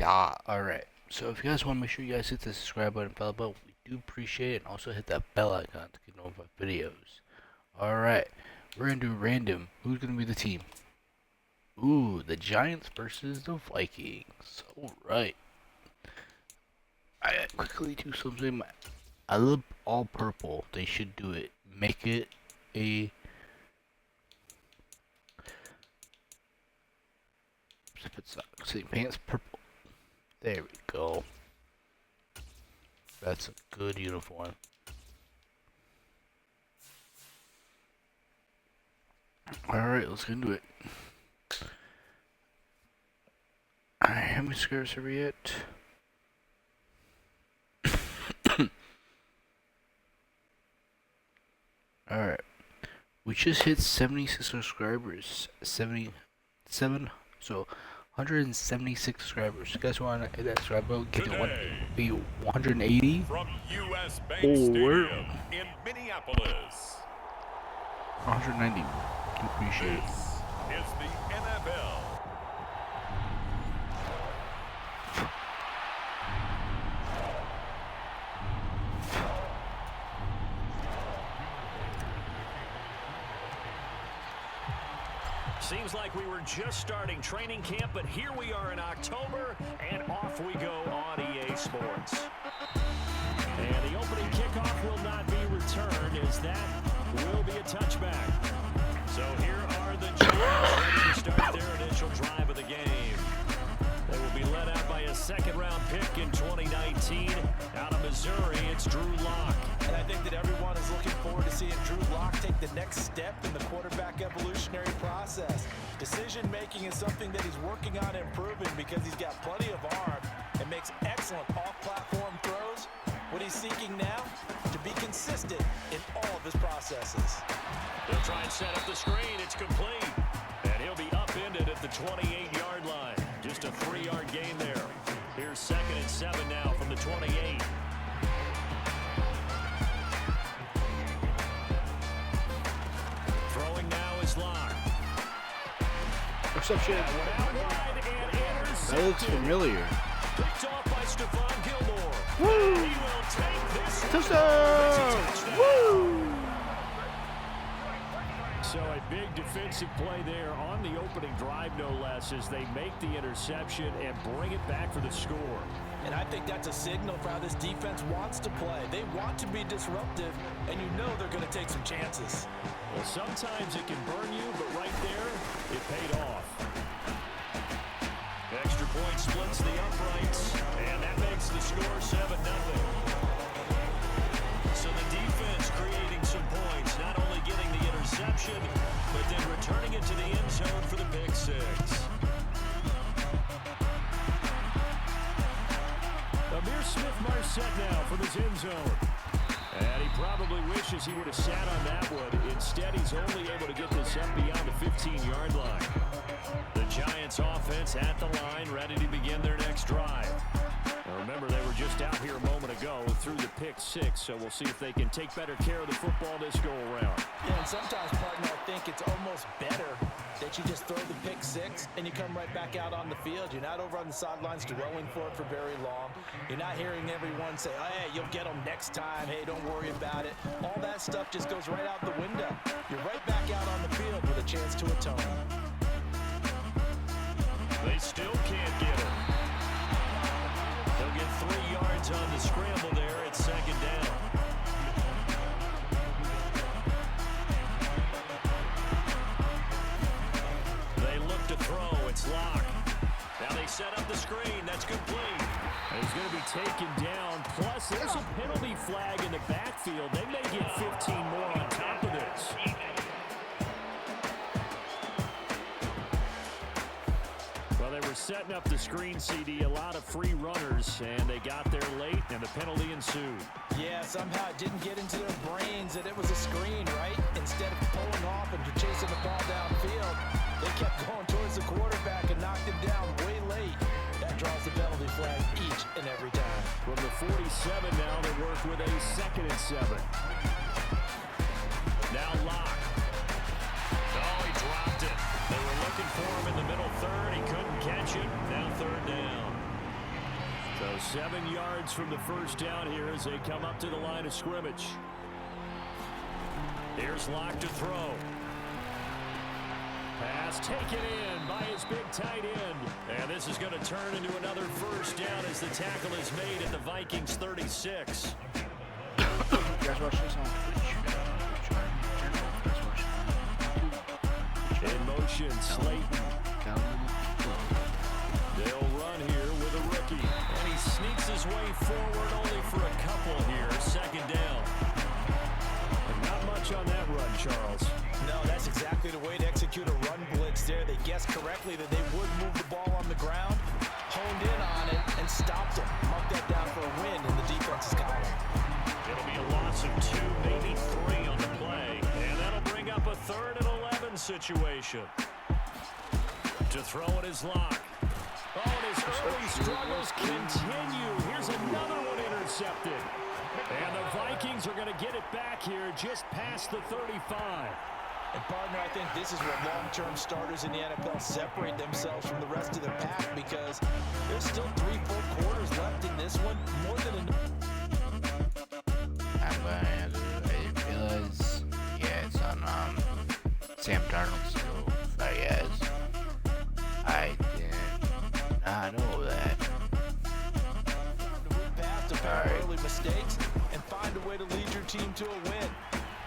Yeah, alright. So if you guys want to make sure you guys hit the subscribe button, bell button, we do appreciate it, and also hit that bell icon to get notified videos. Alright, we're gonna do random. Who's gonna be the team? Ooh, the Giants versus the Vikings. Alright. I quickly do something. I love all purple. They should do it. Make it a see, pants purple. There we go. That's a good uniform. Alright, let's get into it. I haven't scared server yet. Alright. We just hit 76 subscribers. 77, so 176 subscribers. You guys want to hit that subscribe button? Get it be 180? From US Bank Stadium in Minneapolis. 190. Appreciate it. This is the NFL. Seems like we were just starting training camp, but here we are in October, and off we go on EA Sports. And the opening kickoff will not be returned, as that will be a touchback. So here are the Giants ready to start their initial drive of the game. They will be led out by a second-round pick in 2019. Out of Missouri, it's Drew Lock. And I think that everyone is looking forward to seeing Drew Lock take the next step in the quarterback evolutionary process. Decision-making is something that he's working on improving because he's got plenty of arm and makes excellent off-platform throws. What he's seeking now, to be consistent in all of his processes. They'll try and set up the screen. It's complete. And he'll be upended at the 28-yard line. Just a 3-yard gain there. Here's 2nd and 7 now from the 28. Throwing now is Lock. Reception. That looks familiar. Picked off by Stephon Gilmore. Woo! He will take this. Touchdown! Woo! So a big defensive play there on the opening drive, no less, as they make the interception and bring it back for the score. And I think that's a signal for how this defense wants to play. They want to be disruptive, and you know they're going to take some chances. Well, sometimes it can burn you, but right there, it paid off. Extra point splits the uprights, and that makes the score 7-0. So the defense creating some points, not only getting the interception, but then returning it to the end zone for the pick six. Amir Smith-Marset now from his end zone. And he probably wishes he would have sat on that one. Instead, he's only able to get this up beyond the 15-yard line. The Giants offense at the line, ready to begin their next drive. Now remember, they were just out here a moment ago through the pick six, so we'll see if they can take better care of the football this go-around. Yeah, and sometimes, partner, I think it's almost better that you just throw the pick six and you come right back out on the field. You're not over on the sidelines dwelling for it for very long. You're not hearing everyone say, oh, hey, you'll get them next time. Hey, don't worry about it. All that stuff just goes right out the window. You're right back out on the field with a chance to atone. They still can't get it. They'll get 3 yards on the scramble there at 2nd down. They look to throw. It's Lock. Now they set up the screen. That's complete. And he's going to be taken down. Plus, there's a penalty flag in the backfield. They may get 15 more on top of this. They were setting up the screen, CD, a lot of free runners, and they got there late, and the penalty ensued. Yeah, somehow it didn't get into their brains that it was a screen, right? Instead of pulling off and chasing the ball downfield, they kept going towards the quarterback and knocked him down way late. That draws the penalty flag each and every time. From the 47 now, they work with a 2nd and 7. Now Lock. Oh, he dropped it. They were looking for him in the middle third. He couldn't catch it. Now 3rd down. So 7 yards from the first down here as they come up to the line of scrimmage. Here's Locke to throw. Pass taken in by his big tight end. And this is going to turn into another first down as the tackle is made at the Vikings 36. You guys watch this on Twitch? In motion, Slayton. They'll run here with a rookie. And he sneaks his way forward only for a couple here. Second down. And not much on that run, Charles. No, that's exactly the way to execute a run blitz there. They guessed correctly that they would move the ball on the ground, honed in on it, and stopped him. Marked that down for a win in the defense's column. It'll be a loss of 2, maybe 3 on the play. And that'll bring up a 3rd and 11 situation. To throw it is Locke. Oh, and his early struggles continue. Here's another one intercepted. And the Vikings are going to get it back here just past the 35. And partner, I think this is where long-term starters in the NFL separate themselves from the rest of their pack, because there's still 3 full quarters left in this one. More than enough. I'm gonna answer. I realize, yeah, it's on Sam Darnold still. Sorry guys, I did not know that. Move past a pair Sorry. of early mistakes and find a way to lead your team to a win.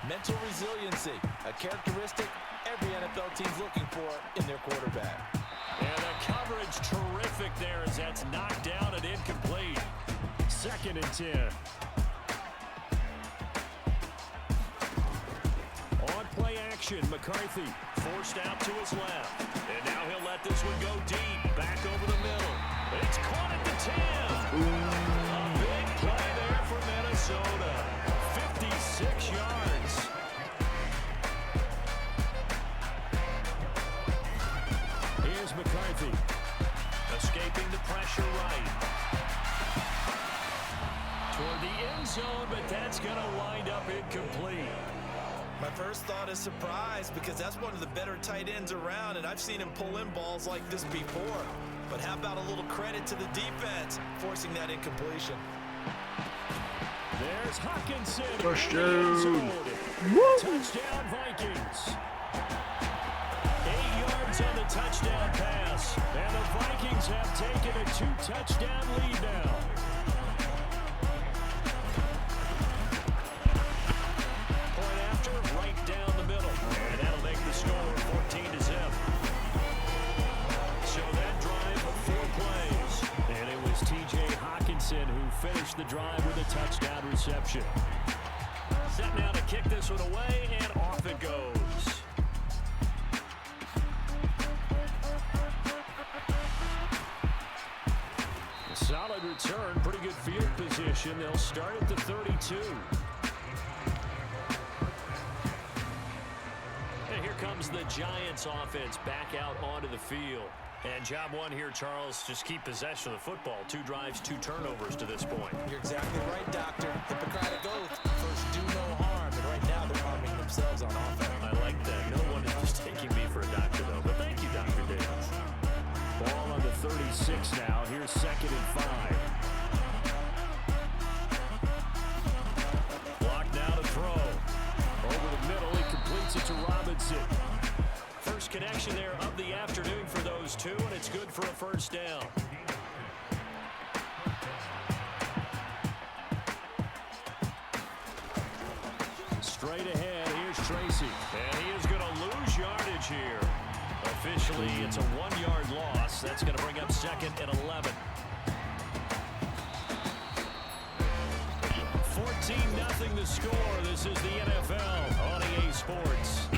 Mental resiliency, a characteristic every NFL team's looking for in their quarterback. And the coverage terrific there as that's knocked down and incomplete. 2nd and 10. On play action, McCarthy forced out to his left. And now he'll let this one go deep, back over the middle. It's caught at the 10. A big play there for Minnesota. 56 yards. Here's McCarthy. Escaping the pressure right. Toward the end zone, but that's going to wind up incomplete. My first thought is surprise, because that's one of the better tight ends around, and I've seen him pull in balls like this before. But how about a little credit to the defense forcing that incompletion? There's Hawkinson. Touchdown. Touchdown, Vikings. 8 yards on the touchdown pass. And the Vikings have taken a 2-touchdown lead now. Point after, right down the middle. And that'll make the score 14-0. So that drive of 4 plays. And it was T.J. Hawkinson who finished the drive with a touchdown reception. Set now to kick this one away, and off it goes. A solid return, pretty good field position. They'll start at the 32. And here comes the Giants offense back out onto the field. And job one here, Charles, just keep possession of the football. 2 drives, 2 turnovers to this point. You're exactly right, Doctor. Hippocratic oath. First, do no harm. And right now, they're harming themselves on offense. I like that. No one is just taking me for a doctor, though. But thank you, Dr. Davis. Ball on the 36 now. Here's 2nd and 5. Block now to throw. Over the middle, he completes it to Robinson. First connection there of the afternoon for those 2, and it's good for a first down. Straight ahead, here's Tracy. And he is going to lose yardage here. Officially, it's a 1-yard loss. That's going to bring up 2nd and 11. 14-0 the score. This is the NFL on EA Sports.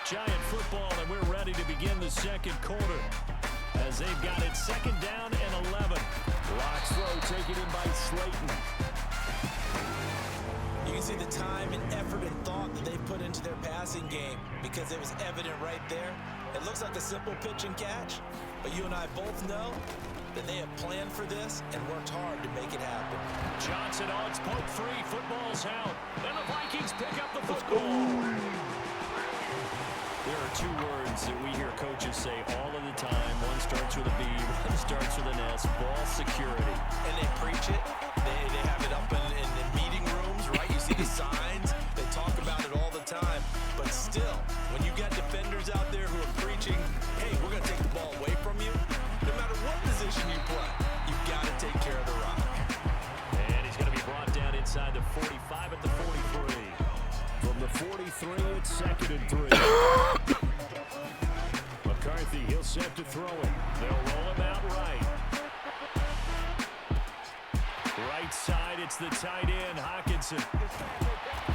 Giant football, and we're ready to begin the 2nd quarter as they've got it 2nd down and 11. Locke's throw taken in by Slayton. You can see the time and effort and thought that they put into their passing game, because it was evident right there. It looks like a simple pitch and catch, but you and I both know that they have planned for this and worked hard to make it happen. Johnson on its poke free. Football's out. And the Vikings pick up the football. There are two words that we hear coaches say all of the time. One starts with a B, one starts with an S. Ball security. And they preach it. They have it up in meeting rooms, right? You see the signs. They talk about it all the time. But still, when you got defenders out there who are preaching, hey, we're going to take the ball away from you, no matter what position you play, you've got to take care of the rock. And he's going to be brought down inside the 45 at the 43. From the 43, it's 2nd and 3. McCarthy, he'll set to throw it. They'll roll him out right. Right side, it's the tight end, Hockenson.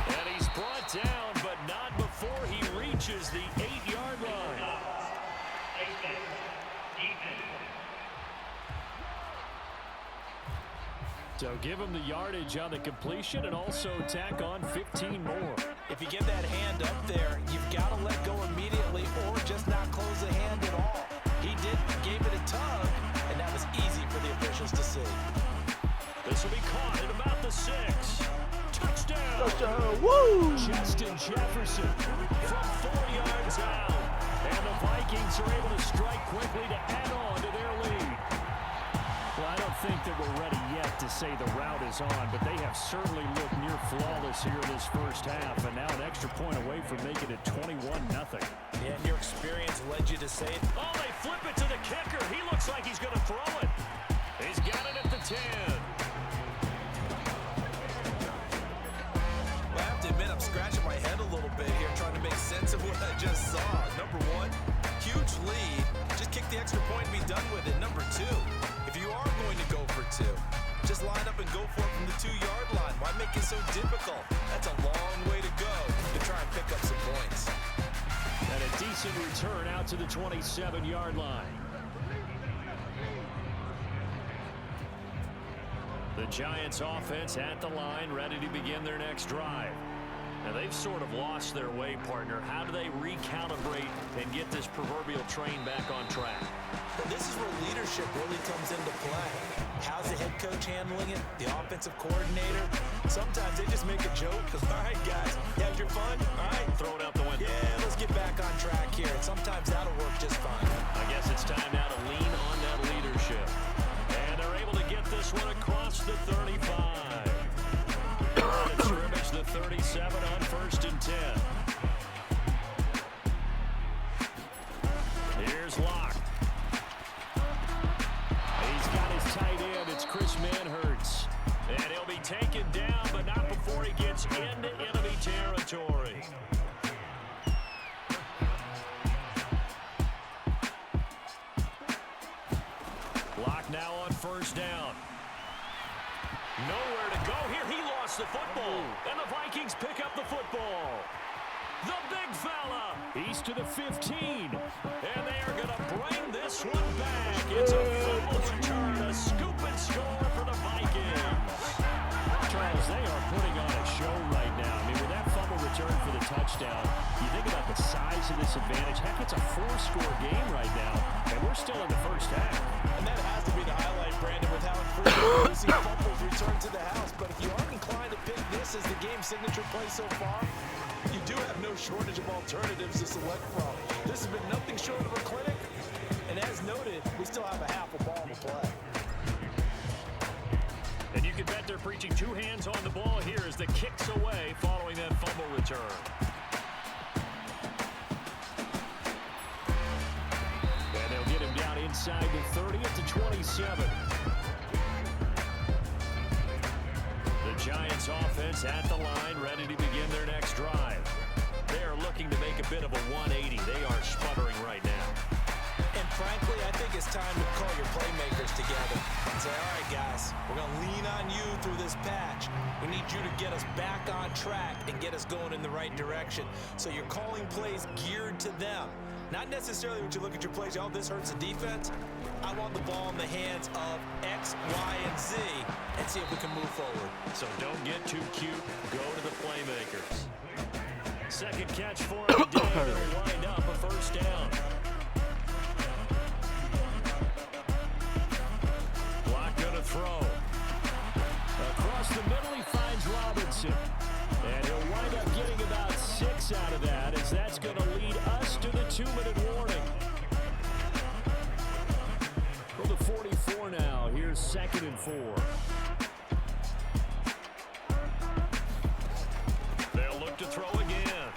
And he's brought down, but not before he reaches the 8-yard line. So give him the yardage on the completion and also tack on 15 more. If you get that hand up there, you've got to let go immediately or just not close the hand at all. He did, gave it a tug, and that was easy for the officials to see. This will be caught at about the 6. Touchdown! Touchdown! Woo! Justin Jefferson from 4 yards out. And the Vikings are able to strike quickly to add on to their lead. Well, I don't think that we're ready yet to say the route is on, but they have certainly looked near flawless here this first half, and now an extra point away from making it 21-0. Yeah, and your experience led you to say it. Oh, they flip it to the kicker. He looks like he's going to throw it. He's got it at the 10. Well, I have to admit, I'm scratching my head a little bit here, trying to make sense of what I just saw. Number one, huge lead. Just kick the extra point and be done with it. Number two, if you are going to go for two, just line up and go for it from the 2-yard line. Why make it so difficult? That's a long way to go to try and pick up some points. And a decent return out to the 27-yard line. The Giants offense at the line, ready to begin their next drive. Now they've sort of lost their way, partner. How do they recalibrate and get this proverbial train back on track? This is where leadership really comes into play. How's the head coach handling it? The offensive coordinator? Sometimes they just make a joke because, all right, guys, you had your fun? All right. Throw it out the window. Yeah, let's get back on track here. And sometimes that'll work just fine. I guess it's time now to lean on that leadership. And they're able to get this one across the 35. And scrimmage the 37 on 1st and 10. Here's Locke. He's got his tight end. It's Chris Manhertz. And he'll be taken down, but not before he gets into enemy territory. Locke now on 1st down. Nowhere to go here. He lost the football. And the Vikings pick up the football. The big fella. He's to the 15. And they are going to bring this one back. It's a fumble return. A scoop and score for the Vikings. Charles, they are putting on a show right now. I mean, with that fumble return for the touchdown, you think about the size of this advantage. Heck, it's a 4-score game right now. And we're still in the first half. And that has to be the highlight, Brandon, with how infrequently we see fumbles return to the house. But if you aren't inclined to pick this as the game signature play so far, you do have no shortage of alternatives to select from. This has been nothing short of a clinic. And as noted, we still have a half a ball to play. And you can bet they're preaching 2 hands on the ball here as the kick's away following that fumble return. And they'll get him down inside the 30 at the 27. The Giants offense at the line, ready to begin their next drive. They are looking to make a bit of a 180. They are sputtering right now. And frankly, I think it's time to call your playmakers together and say, all right, guys, we're going to lean on you through this patch. We need you to get us back on track and get us going in the right direction. So you're calling plays geared to them. Not necessarily when you look at your plays, oh, this hurts the defense. I want the ball in the hands of X, Y, and Z and see if we can move forward. So don't get too cute. Go to the playmakers. Second catch for him today. It'll wind up a 1st down. Block gonna throw. Across the middle, he finds Robinson. And he'll wind up getting about 6 out of that, as that's going to lead us to 2nd and 4. They'll look to throw again.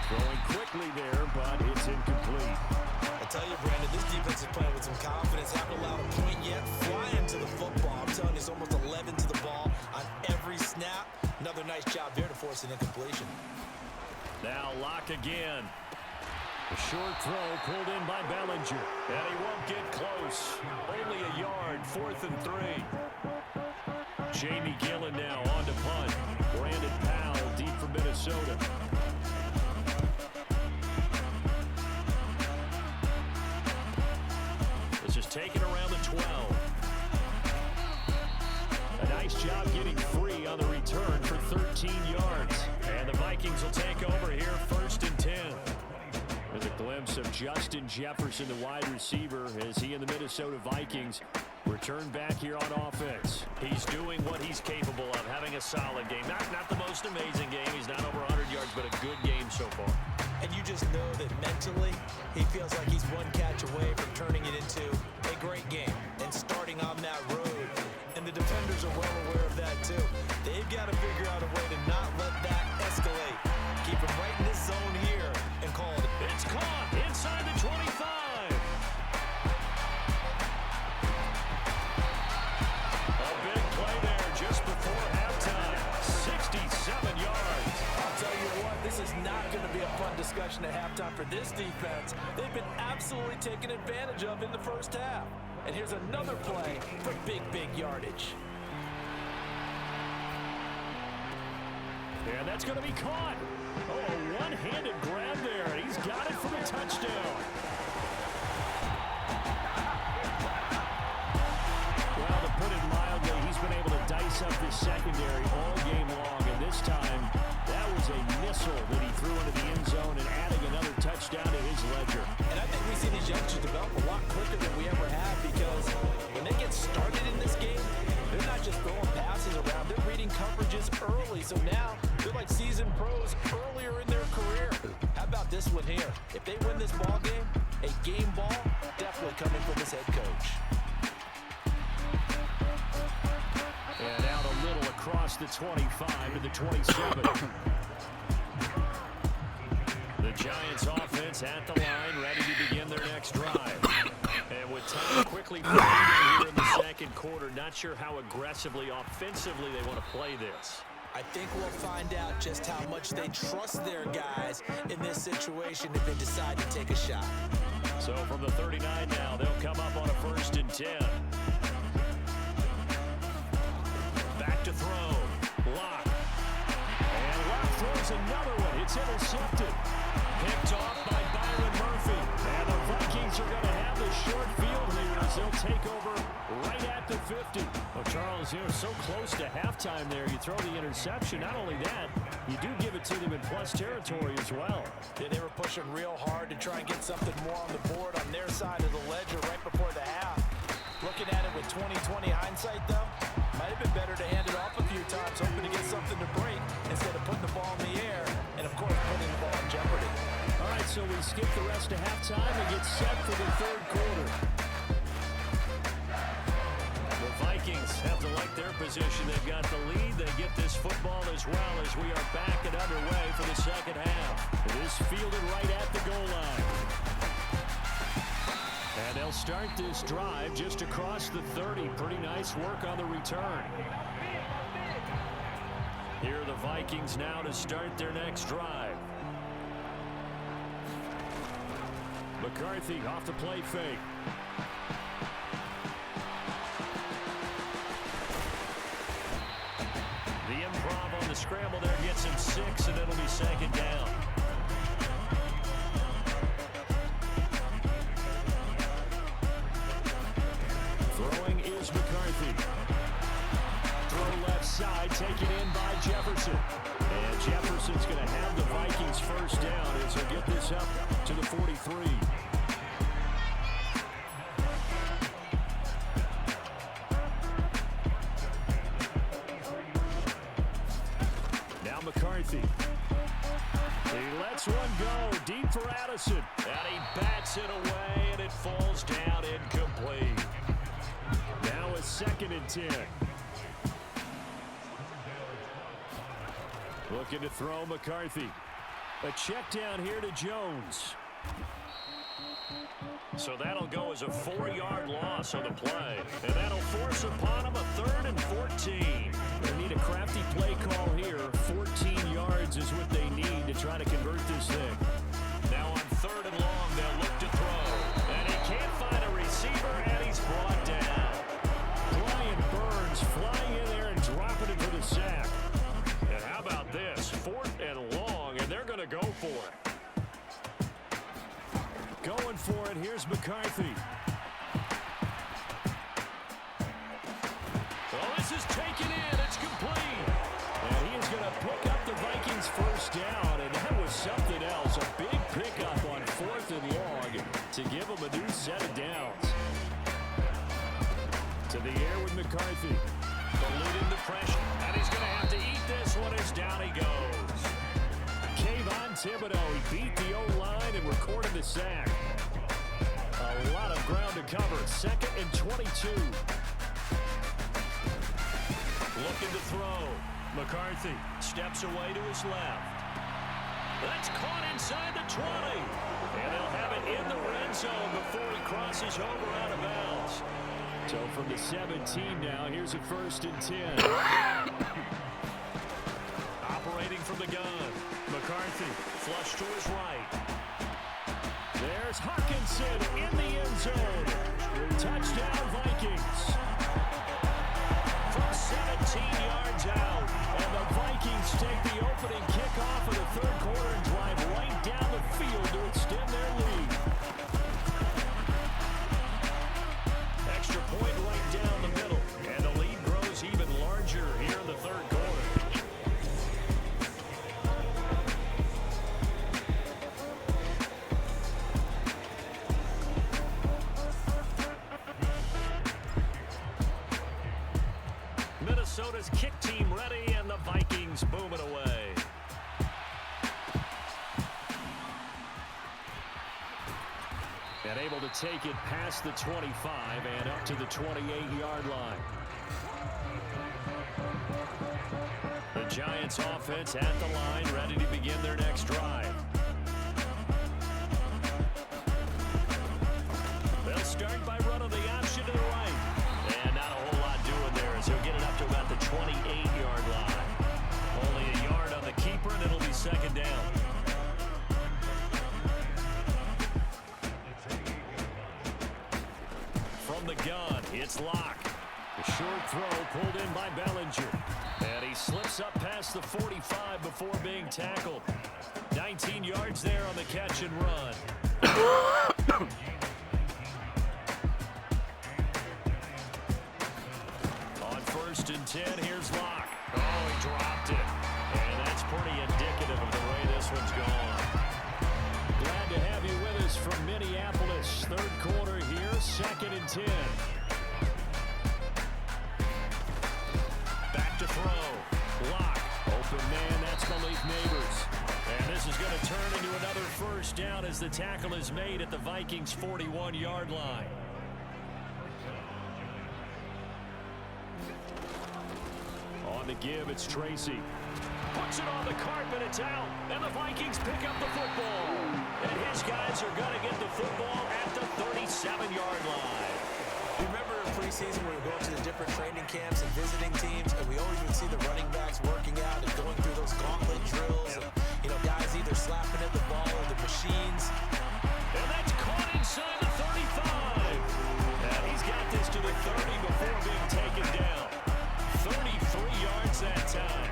Throwing quickly there, but it's incomplete. I tell you, Brandon, this defense is playing with some confidence. Haven't allowed a point yet. Flying to the football. I'm telling you, it's almost 11 to the ball on every snap. Another nice job there to force an incompletion. Now Locke again. A short throw pulled in by Bellinger. And he won't get close. Only a yard, 4th and 3. Jamie Gillen now on to punt. Brandon Powell deep for Minnesota. This is taken around the 12. A nice job getting free on the return for 13 yards. And the Vikings will take over here, 1st and 10. With a glimpse of Justin Jefferson, the wide receiver, as he and the Minnesota Vikings return back here on offense. He's doing what he's capable of, having a solid game. Not the most amazing game. He's not over 100 yards, but a good game so far. And you just know that mentally, he feels like he's one catch away from turning it into a great game and starting on that road. And the defenders are well aware of that too. They've got to figure out a way to not let that escalate. Keep him right in this zone here and call it. It's caught inside the 25. A big play there just before halftime. 67 yards. I'll tell you what, this is not going to be a fun discussion at halftime for this defense. They've been absolutely taken advantage of in the first half. And here's another play for big yardage. And that's going to be caught. Oh, a one-handed grab there. He's got it for the touchdown. Well, to put it mildly, he's been able to dice up this secondary all game long. And this time, that was a missile that he threw into the end zone and adding another touchdown to his ledger. And I think we see these youngsters develop a lot quicker than we ever have, because when they get started in this game, they're not just throwing passes around. They're reading coverages early. So now they're like seasoned pros earlier in their career. How about this one here? If they win this ball game, a game ball, definitely coming from this head coach. And out a little across the 25 to the 27. The Giants offense at the line, ready to begin their next drive. And with time quickly fading here in the second quarter, not sure how aggressively, offensively they want to play this. I think we'll find out just how much they trust their guys in this situation if they decide to take a shot. So from the 39 now, they'll come up on a 1st and 10. Back to throw. Locke. And Locke throws another one. It's intercepted. Picked off by Byron Murphy. And the Vikings are going to have the short field here as they'll take over right at the 50. Well, Charles, you know, so close to halftime there. You throw the interception. Not only that, you do give it to them in plus territory as well. Yeah, they were pushing real hard to try and get something more on the board on their side of the ledger right before the half. Looking at it with 20/20 hindsight, though, might have been better to hand it off a few times, hoping to get something to break instead of putting the ball in the air and, of course, putting the ball in jeopardy. All right, so we skip the rest of halftime and get set for the 3rd quarter. The Vikings have to like their position. They've got the lead. They get this football as well as we are back and underway for the second half. It is fielded right at the goal line. And they'll start this drive just across the 30. Pretty nice work on the return. Here are the Vikings now to start their next drive. McCarthy off the play fake. The improv on the scramble there gets him 6, and it'll be 2nd down. Throwing is McCarthy. Throw left side, taken in by Jefferson. And Jefferson's going to have the Vikings 1st down as he'll get this up to the 43. Now McCarthy. He lets one go deep for Addison. And he bats it away, and it falls down incomplete. Now a 2nd and 10. Looking to throw McCarthy. A check down here to Jones. So that'll go as a 4-yard loss on the play. And that'll force upon him a 3rd and 14. They need a crafty play call here. 14 yards is what they need to try to convert this thing. Now on 3rd and long, they'll look to throw. And he can't find a receiver, and he's brought down. Brian Burns flying in there and dropping it for the sack. And how about this? 4th and long, and they're going to go for it. Going for it, here's McCarthy. Well, this is taken in, it's complete. And he is going to pick up the Vikings' 1st down, and that was something else. A big pickup on 4th and long to give him a new set of downs. To the air with McCarthy. Eluding the pressure, and he's going to have to eat this one as down he goes. Kayvon Thibodeau, he beat the O-line and recorded the sack. A lot of ground to cover. 2nd and 22. Looking to throw. McCarthy steps away to his left. That's caught inside the 20. And they'll have it in the red zone before he crosses over out of bounds. So from the 17 now, here's a 1st and 10. Operating from the gun. McCarthy, flush to his right. There's Hawkinson in the end zone. Touchdown, Vikings. From 17 yards out. And the Vikings take the opening kickoff of the 3rd quarter and drive right down the field to extend their lead. Extra point right down the middle. And the lead grows even larger here in the 3rd quarter. Minnesota's kick team ready, and the Vikings boom it away. And able to take it past the 25 and up to the 28-yard line. The Giants offense at the line, ready to begin their next drive. They'll start by running the option to the right. And not a whole lot doing there as he'll get it up to about the 28-yard line. Only a yard on the keeper, and it'll be 2nd down. From the gun, it's Locke. The short throw pulled in by Bellinger. And he slips up past the 45 before being tackled. 19 yards there on the catch and run. On 1st and 10, here's Locke. Oh, he dropped it. And that's pretty indicative of the way this one's gone. Glad to have you with us from Minneapolis. 3rd quarter here, 2nd and 10. Back to throw. Locke. Open man, that's Malik Neighbors. And this is going to turn into another 1st down as the tackle is made at the Vikings' 41-yard line. On the give, it's Tracy. Puts it on the carpet, it's out, and the Vikings pick up the football. And his guys are going to get the football at the 37-yard line. Remember in preseason we were going to the different training camps and visiting teams, and we always would see the running backs working out and going through those gauntlet drills. And, guys either slapping at the ball or the machines. And that's caught inside the 35. And he's got this to the 30 before being taken down. 33 yards that time.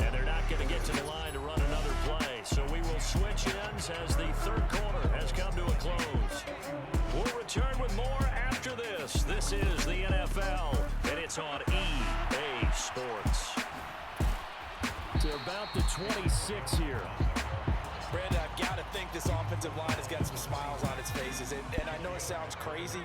And they're not going to get to the line to run another play. So we will switch ends as the 3rd quarter has come to a close. We'll return with more after this. This is the NFL, and it's on EA Sports. To about the 26 here. Brandon, I've got to think this offensive line has got some smiles on its faces. And I know it sounds crazy,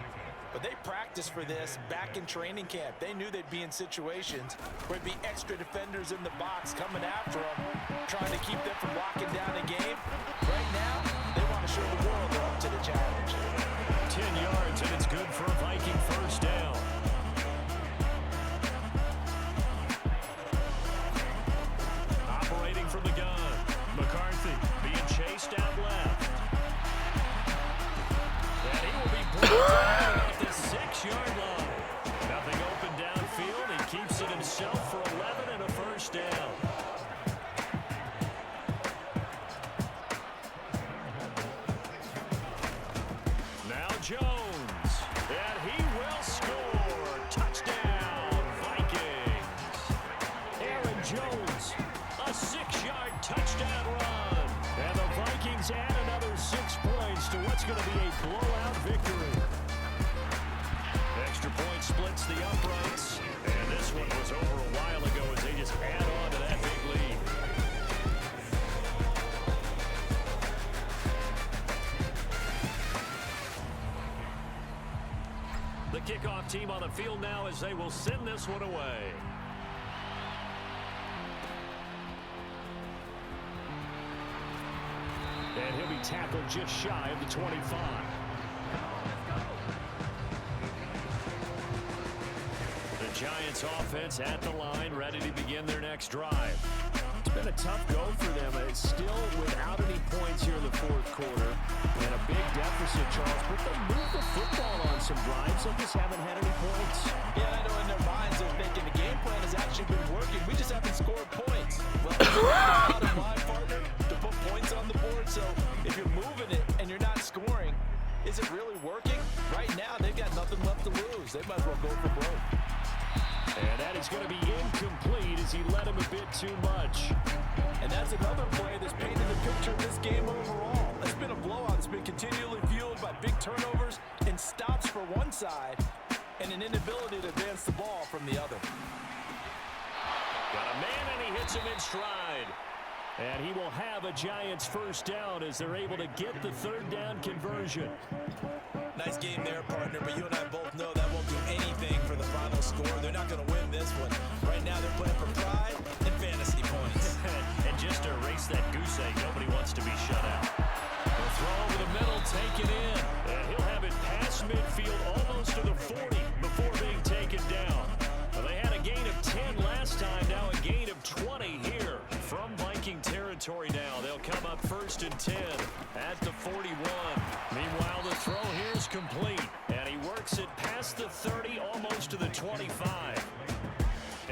but they practiced for this back in training camp. They knew they'd be in situations where there'd be extra defenders in the box coming after them, trying to keep them from locking down the game. Right now, they want to show the world they're up to the challenge. 10 yards blowout victory. Extra point splits the uprights. And this one was over a while ago as they just add on to that big lead. The kickoff team on the field now as they will send this one away. And he'll be tackled just shy of the 25. The Giants offense at the line, ready to begin their next drive. It's been a tough go for them. It's still without any points here in the fourth quarter. And a big deficit, Charles. But they moved the football on some drives. They just haven't had any points. Yeah, I know in their minds they're thinking the game plan has actually been working. We just haven't scored points. Well, bottom line, partner, to put points on the board. So if you're moving it and you're not scoring, is it really working? Right now, they've got nothing left to lose. They might as well go for broke. And that is going to be incomplete as he led him a bit too much. And that's another play that's painted the picture of this game overall. It's been a blowout. It's been continually fueled by big turnovers and stops for one side and an inability to advance the ball from the other. Got a man and he hits him in stride. And he will have a Giants first down as they're able to get the third down conversion. Nice game there, partner, but you and I both know that won't do anything for the final score. They're not going to win this one. Right now they're playing for pride and fantasy points. And just to erase that goose egg, nobody wants to be shut out. The throw over the middle, taken in. And he'll have it past midfield almost to the 40 before being taken down. Well, they had a gain of 10 last time, now a gain of 20 here from Viking territory now. They'll come up first and 10 at the 41. Meanwhile, the throw here is complete, and he works it past the 30, almost to the 25.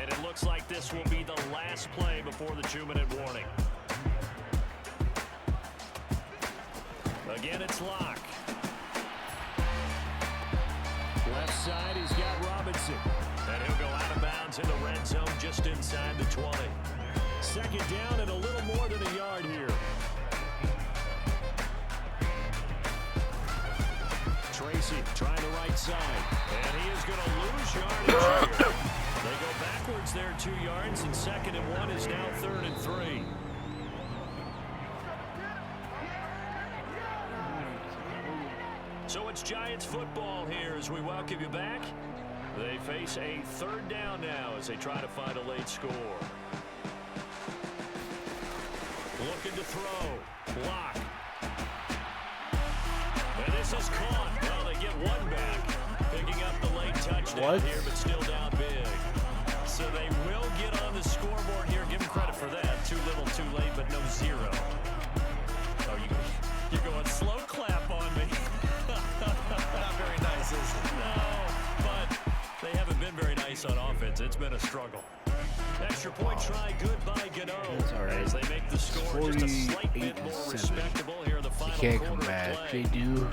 And it looks like this will be the last play before the 2-minute warning. Again, it's Locke. Left side, he's got Robinson. And he'll go out of bounds in the red zone just inside the 20. Second down and a little more than a yard here. Tracy trying the right side. And he is going to lose yardage here. They go backwards there 2 yards, and 2nd and 1 is now 3rd and 3. So it's Giants football here as we welcome you back. They face a third down now as they try to find a late score. Looking to throw. Block. And this is caught. Well, they get one back. Picking up the late touchdown here, but still down big. So they will get on the scoreboard here. Give them credit for that. Too little, too late, but no zero. Oh, you're going slow clap on me. Not very nice, is it? No, but they haven't been very nice on offense. It's been a struggle. Extra point try, good by Gano. That's all right. As they make the score just a slight bit more respectable here in the final You can't quarter come of back. play. They do.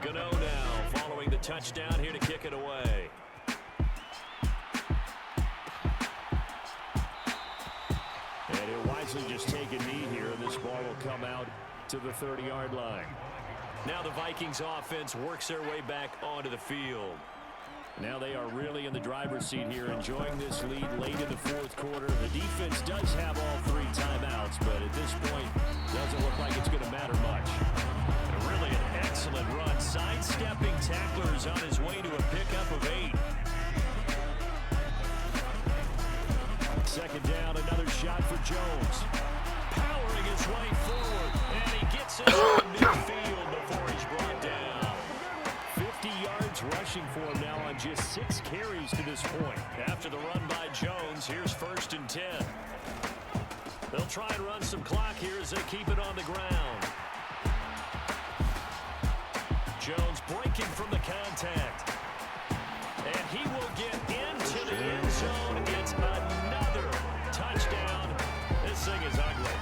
Gano now following the touchdown here to kick it away. And he'll wisely just take a knee here, and this ball will come out to the 30-yard line. Now the Vikings offense works their way back onto the field. Now they are really in the driver's seat here, enjoying this lead late in the fourth quarter. The defense does have all 3 timeouts, but at this point, doesn't look like it's going to matter much. And really an excellent run. Sidestepping tacklers on his way to a pickup of 8. Second down, another shot for Jones. Powering his way forward, and he gets it to midfield before he's brought down. 50 yards rushing for him now on just 6 carries to this point. After the run by Jones, here's 1st and 10. They'll try and run some clock here as they keep it on the ground. Jones breaking from the contact. And he will get into the end zone. It's another touchdown. This thing is ugly.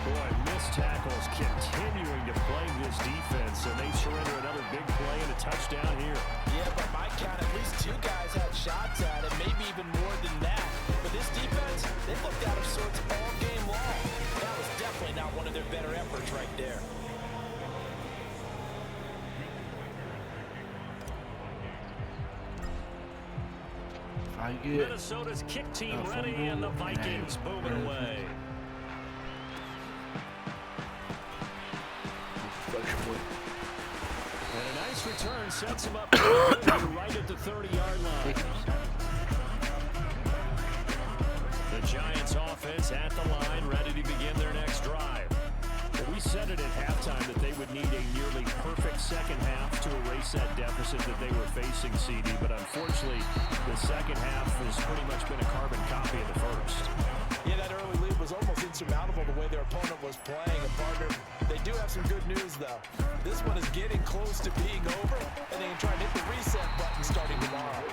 Boy, missed tackles continuing to plague this defense, and they surrender another big play and a touchdown here. Yeah, by my count, at least 2 guys had shots at it, maybe even more than that. But this defense, they looked out of sorts all game long. That was definitely not one of their better efforts right there. I get Minnesota's kick team ready, and the Vikings moving away. And a nice return sets him up right at the 30-yard line. The Giants offense at the line, ready to begin their next drive. Well, we said it at halftime that they would need a nearly perfect second half to erase that deficit that they were facing, CD. But unfortunately, the second half has pretty much been a carbon copy of the first. Yeah, that early lead was almost insurmountable the way their opponent was playing. And partner, they do have some good news, though. This one is getting close to being over, and they can try and hit the reset button starting tomorrow.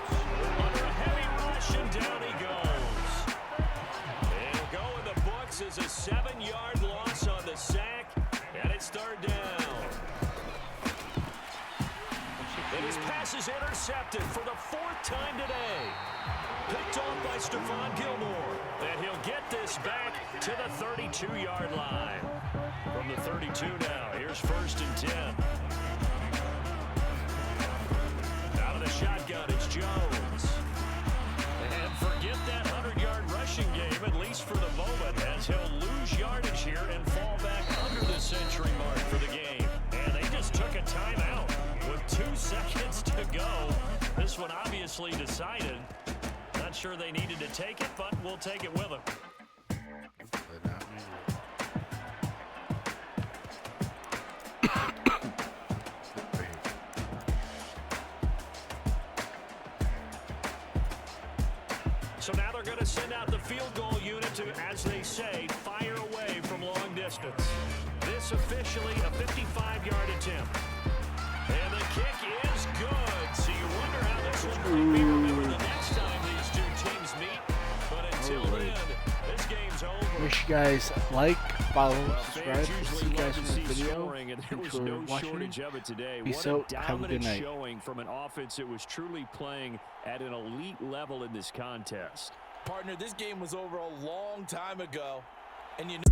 Under a heavy rush, and down he goes. It'll go in the books as a 7-yard loss on the sack, and it's third down. And his pass is intercepted for the 4th time today. Picked off by Stephon Gilmore. And he'll get this back to the 32-yard line. From the 32 now, here's 1st and 10. Out of the shotgun, it's Jones. And forget that 100-yard rushing game, at least for the moment, as he'll lose yardage here and fall back under the century mark for the game. And they just took a timeout with 2 seconds to go. This one obviously decided. Not sure they needed to take it, but we'll take it with them. So now they're going to send out the field goal unit to, as they say, fire away from long distance. This officially a 55-yard attempt. And the kick is good. So you wonder how this one might be remembered the next time these two teams meet. But until then, this game's over. Wish you guys like, follow, subscribe. See you guys in the video. Thanks for watching. Peace out. Have a good night. Showing from an offense that was truly playing at an elite level in this contest. Partner, this game was over a long time ago, and you know